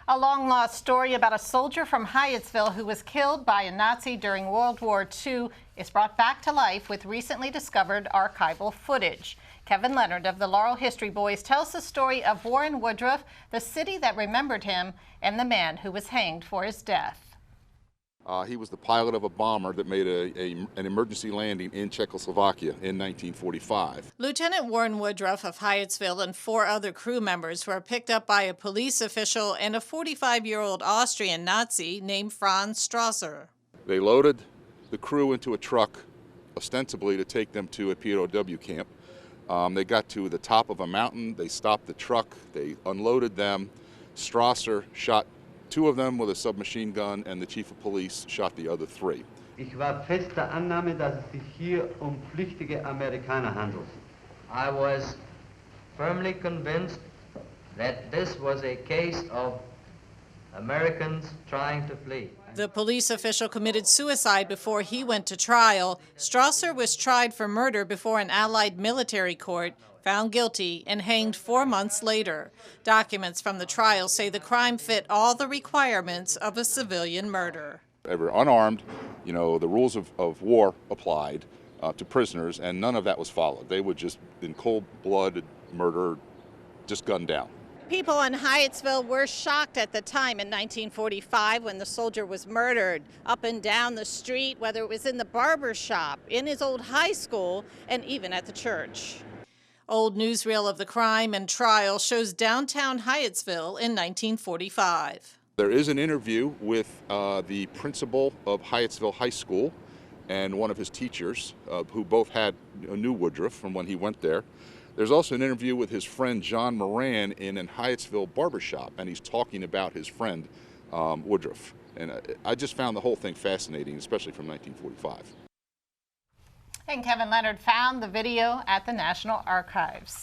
A long-lost story about a soldier from Hyattsville who was killed by a Nazi during World War II is brought back to life with recently discovered archival footage. Kevin Leonard of the Laurel History Boys tells the story of Warren Woodruff, the city that remembered him, and the man who was hanged for his death. He was the pilot of a bomber that made an emergency landing in Czechoslovakia in 1945. Lieutenant Warren Woodruff of Hyattsville and 4 other crew members were picked up by a police official and a 45-year-old Austrian Nazi named Franz Strasser. They loaded the crew into a truck, ostensibly to take them to a POW camp. They got to the top of a mountain, they stopped the truck, they unloaded them. Strasser shot 2 of them with a submachine gun, and the chief of police shot the other 3. Ich war fest der Annahme, dass es sich hier flüchtige Amerikaner handelt. I was firmly convinced that this was a case of Americans trying to flee. The police official committed suicide before he went to trial. Strasser was tried for murder before an Allied military court, found guilty, and hanged 4 months later. Documents from the trial say the crime fit all the requirements of a civilian murder. They were unarmed, the rules of war applied to prisoners, and none of that was followed. They would just, in cold-blooded murder, just gunned down. People in Hyattsville were shocked at the time in 1945 when the soldier was murdered. Up and down the street, whether it was in the barber shop, in his old high school, and even at the church. Old newsreel of the crime and trial shows downtown Hyattsville in 1945. There is an interview with the principal of Hyattsville High School and one of his teachers, who both knew Woodruff from when he went there. There's also an interview with his friend John Moran in an Hyattsville barbershop, and he's talking about his friend Woodruff. And I just found the whole thing fascinating, especially from 1945. And Kevin Leonard found the video at the National Archives.